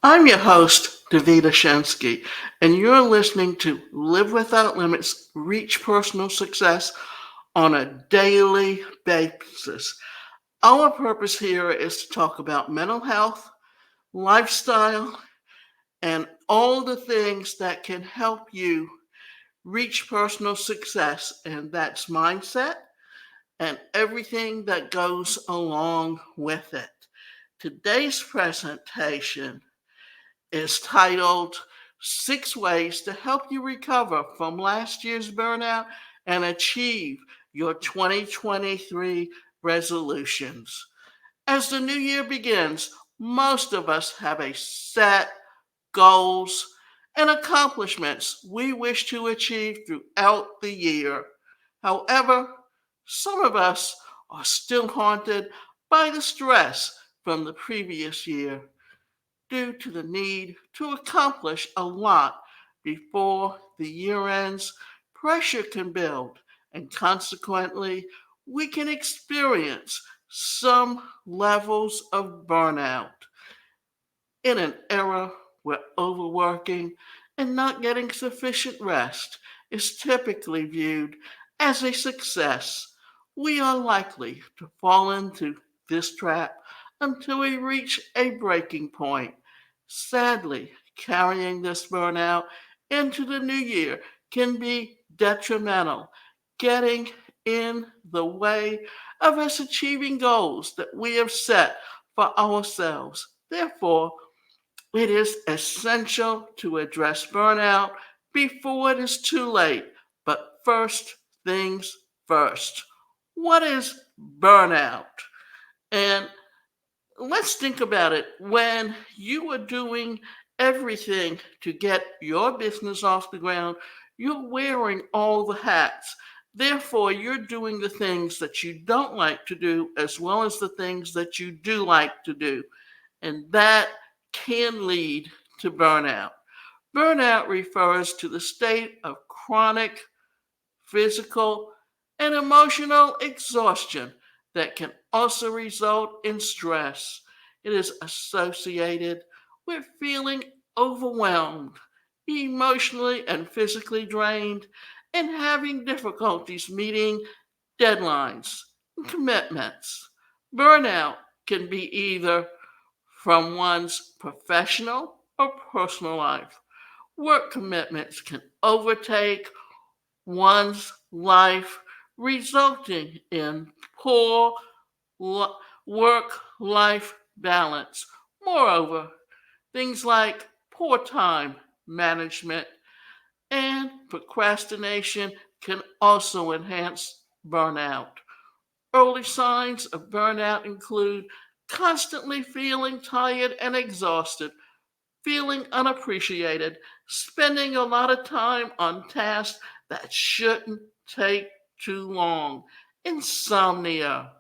I'm your host, Davida Shensky, and you're listening to Live Without Limits, Reach Personal Success on a daily basis. Our purpose here is to talk about mental health, lifestyle, and all the things that can help you reach personal success, and that's mindset and everything that goes along with it. Today's presentation is titled Six Ways to Help You Recover from Last Year's Burnout and Achieve Your 2023 Resolutions. As the new year begins, most of us have a set goals and accomplishments we wish to achieve throughout the year. However, some of us are still haunted by the stress from the previous year due to the need to accomplish a lot before the year ends. Pressure can build, and consequently, we can experience some levels of burnout. In an era where overworking and not getting sufficient rest is typically viewed as a success, we are likely to fall into this trap until we reach a breaking point. Sadly, carrying this burnout into the new year can be detrimental, getting in the way of us achieving goals that we have set for ourselves. Therefore, it is essential to address burnout before it is too late. But first things first. What is burnout? And let's think about it. When you are doing everything to get your business off the ground, you're wearing all the hats. Therefore, you're doing the things that you don't like to do as well as the things that you do like to do. And that can lead to burnout. Burnout refers to the state of chronic physical and emotional exhaustion that can also result in stress. It is associated with feeling overwhelmed, emotionally and physically drained, and having difficulties meeting deadlines and commitments. Burnout can be either from one's professional or personal life. Work commitments can overtake one's life, resulting in poor work life balance. Moreover, things like poor time management and procrastination can also enhance burnout. Early signs of burnout include constantly feeling tired and exhausted, feeling unappreciated, spending a lot of time on tasks that shouldn't take too long, insomnia,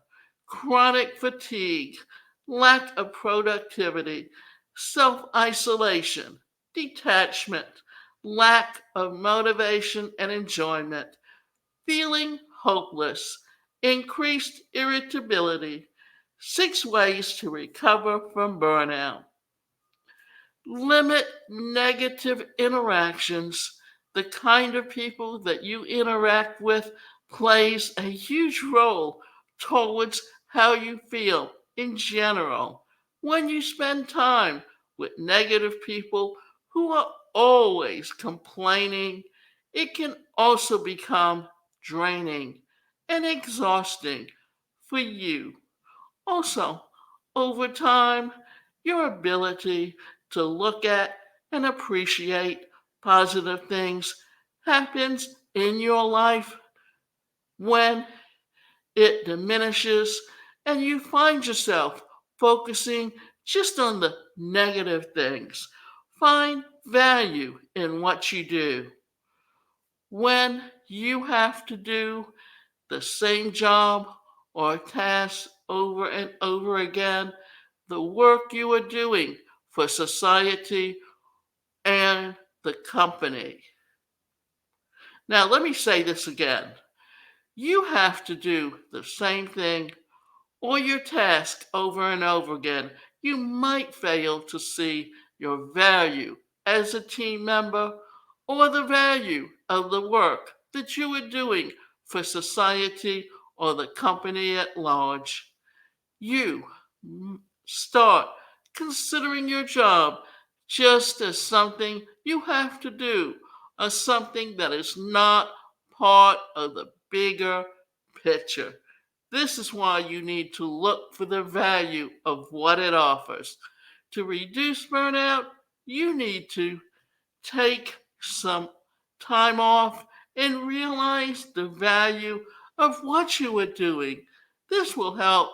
chronic fatigue, lack of productivity, self isolation, detachment, lack of motivation and enjoyment, feeling hopeless, increased irritability. 6 ways to recover from burnout. Limit negative interactions. The kind of people that you interact with plays a huge role towards how you feel in general. When you spend time with negative people who are always complaining, it can also become draining and exhausting for you. Also, over time, your ability to look at and appreciate positive things happens in your life when it diminishes and you find yourself focusing just on the negative things. Find value in what you do. When you have to do the same job or task over and over again, the work you are doing for society and the company. Now, let me say this again. You have to do the same thing or your task over and over again. You might fail to see your value as a team member or the value of the work that you are doing for society or the company at large. You start considering your job just as something you have to do or something that is not part of the bigger picture. This is why you need to look for the value of what it offers. To reduce burnout, you need to take some time off and realize the value of what you are doing. This will help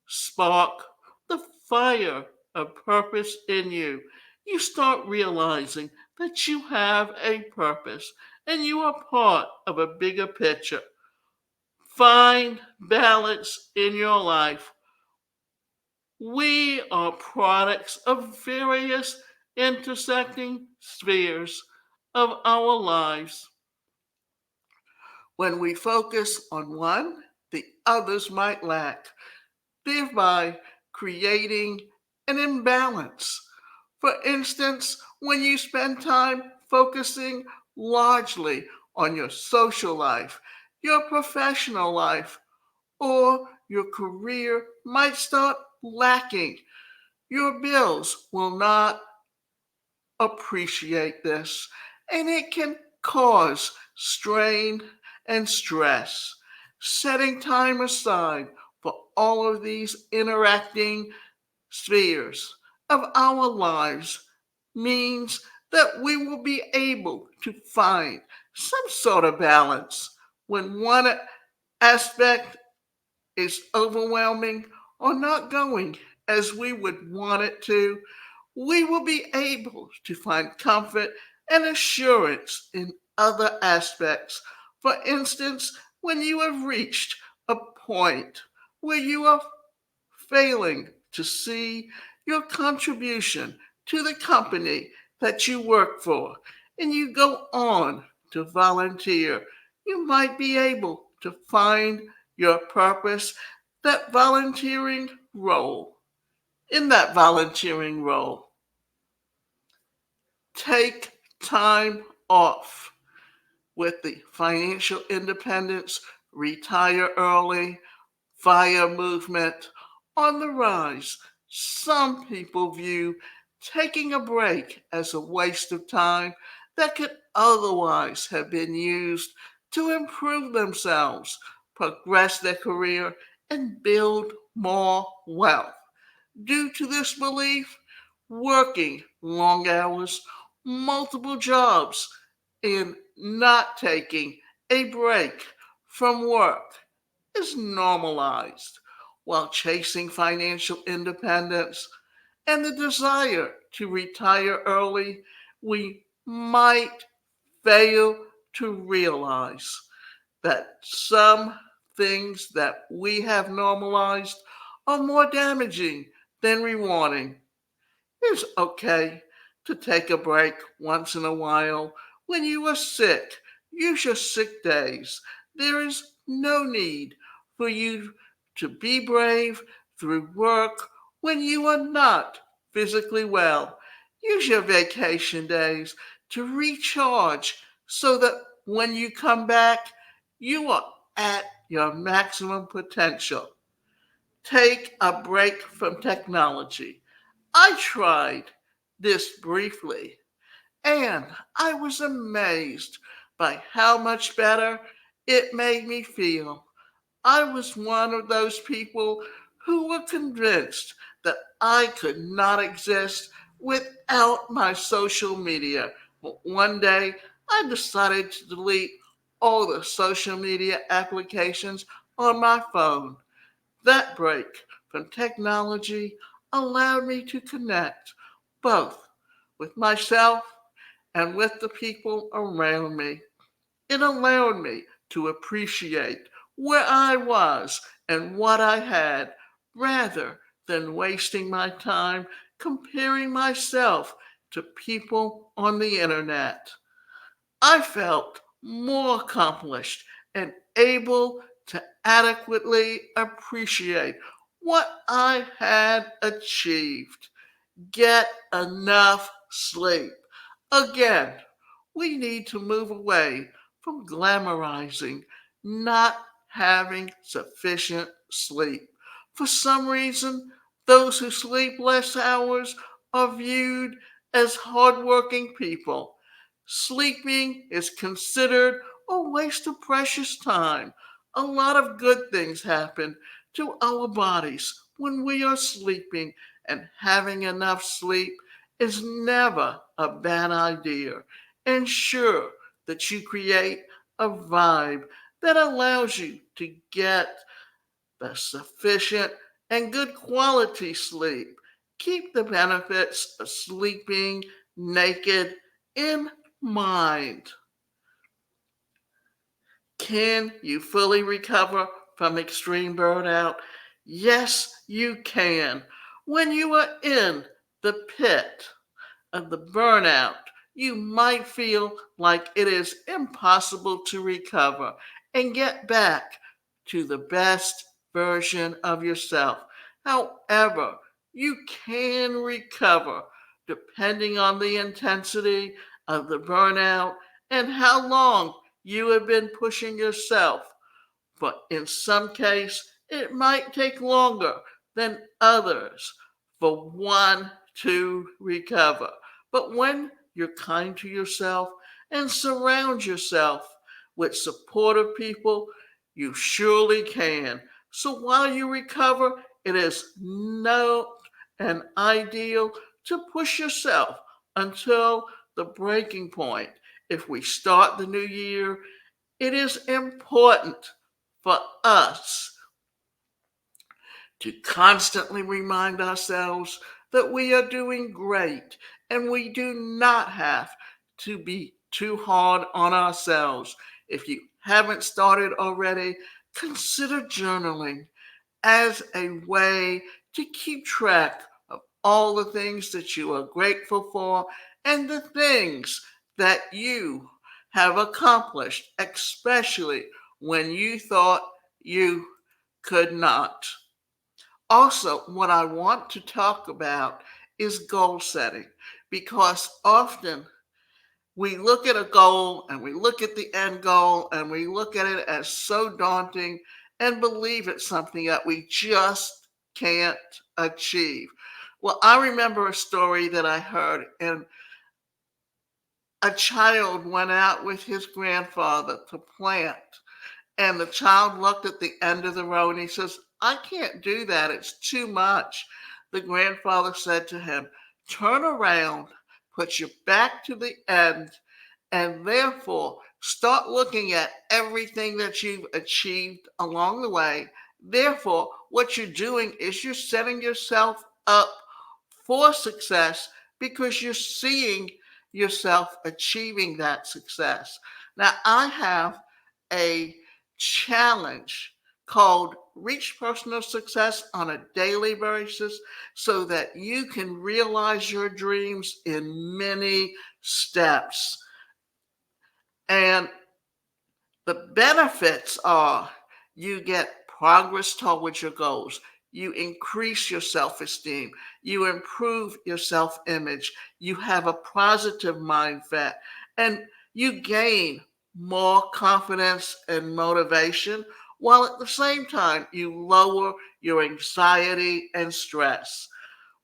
spark the fire of purpose in you. You start realizing that you have a purpose and you are part of a bigger picture. Find balance in your life. We are products of various intersecting spheres of our lives. When we focus on one, the others might lack, thereby creating an imbalance. For instance, when you spend time focusing largely on your social life, your professional life, or your career might start lacking. Your bills will not appreciate this, and it can cause strain and stress. Setting time aside for all of these interacting spheres of our lives means that we will be able to find some sort of balance when one aspect is overwhelming or not going as we would want it to. We will be able to find comfort and assurance in other aspects. For instance, when you have reached a point where you are failing to see your contribution to the company that you work for, and you go on to volunteer, you might be able to find your purpose, that volunteering role. In that volunteering role, take time off with the financial independence, retire early, fire movement on the rise. Some people view taking a break as a waste of time that could otherwise have been used to improve themselves, progress their career, and build more wealth. Due to this belief, working long hours, multiple jobs, and not taking a break from work is normalized, while chasing financial independence and the desire to retire early, we might fail to realize that some things that we have normalized are more damaging than rewarding. It's okay to take a break once in a while. When you are sick, use your sick days. There is no need for you to be brave through work when you are not physically well. Use your vacation days to recharge so that when you come back, you are at your maximum potential. Take a break from technology. I tried this briefly and I was amazed by how much better it made me feel. I was one of those people who were convinced that I could not exist without my social media. But one day I decided to delete all the social media applications on my phone. That break from technology allowed me to connect both with myself and with the people around me. It allowed me to appreciate where I was and what I had rather than wasting my time comparing myself to people on the internet. I felt more accomplished and able to adequately appreciate what I had achieved. Get enough sleep. Again, we need to move away from glamorizing not having sufficient sleep. For some reason, those who sleep less hours are viewed as hardworking people. Sleeping is considered a waste of precious time. A lot of good things happen to our bodies when we are sleeping, and having enough sleep is never a bad idea. Ensure that you create a vibe that allows you to get the sufficient and good quality sleep. Keep the benefits of sleeping naked in mind. Can you fully recover from extreme burnout? Yes, you can. When you are in the pit of the burnout, you might feel like it is impossible to recover and get back to the best version of yourself. However, you can recover depending on the intensity of the burnout and how long you have been pushing yourself. But in some case, it might take longer than others for one to recover. But when you're kind to yourself and surround yourself with supportive people, you surely can. So while you recover, it is not an ideal to push yourself until the breaking point. If we start the new year, it is important for us to constantly remind ourselves that we are doing great and we do not have to be too hard on ourselves. If you haven't started already, consider journaling as a way to keep track of all the things that you are grateful for and the things that you have accomplished, especially when you thought you could not. Also, what I want to talk about is goal setting because often we look at a goal and we look at the end goal and we look at it as so daunting and believe it's something that we just can't achieve. Well, I remember a story that I heard, and a child went out with his grandfather to plant, and the child looked at the end of the row and he says, I can't do that. It's too much. The grandfather said to him, turn around, put your back to the end, and therefore start looking at everything that you've achieved along the way. Therefore, what you're doing is you're setting yourself up for success because you're seeing yourself achieving that success. Now, I have a challenge called Reach Personal Success on a Daily Basis so that you can realize your dreams in many steps. And the benefits are you get progress towards your goals, you increase your self esteem, you improve your self image, you have a positive mindset, and you gain more confidence and motivation, while at the same time you lower your anxiety and stress.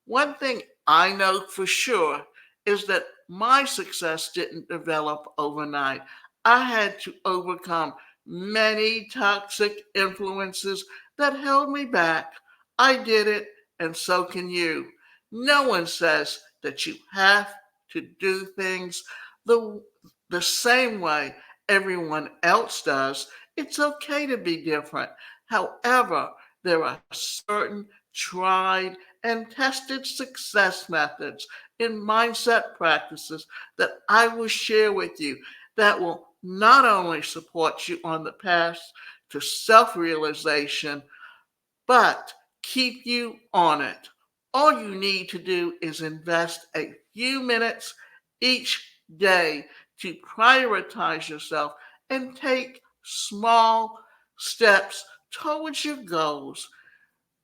One thing I know for sure is that my success didn't develop overnight. I had to overcome many toxic influences that held me back. I did it, and so can you. No one says that you have to do things the, the same way everyone else does. It's okay to be different. However, there are certain tried and tested success methods in mindset practices that I will share with you that will not only support you on the path to self realization, but keep you on it. All you need to do is invest a few minutes each day to prioritize yourself and take small steps towards your goals.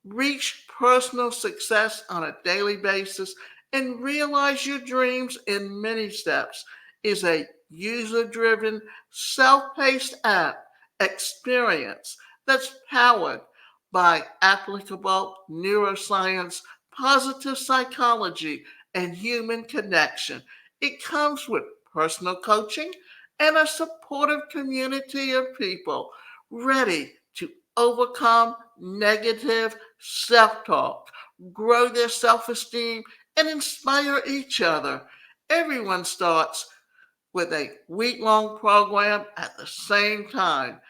Reach personal success on a daily basis and realize your dreams in many steps is a user driven, self paced app experience that's powered by applicable neuroscience, positive psychology, and human connection. It comes with personal coaching and a supportive community of people ready to overcome negative self talk, grow their self esteem, and inspire each other. Everyone starts with a week long program at the same time.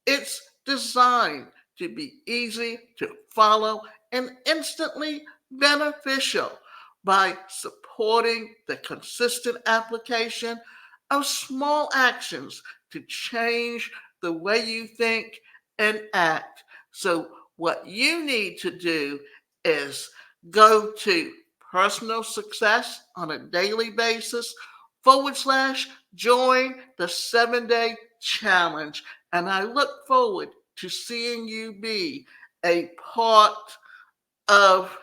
It's designed to be easy to follow and instantly beneficial by supporting the consistent application of small actions to change the way you think and act. So, what you need to do is go to personal success on a daily basis /join the 7 day challenge. And I look forward to seeing you be a part of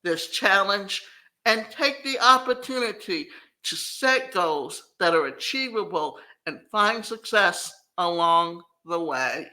this challenge and take the opportunity to set goals that are achievable and find success along the way.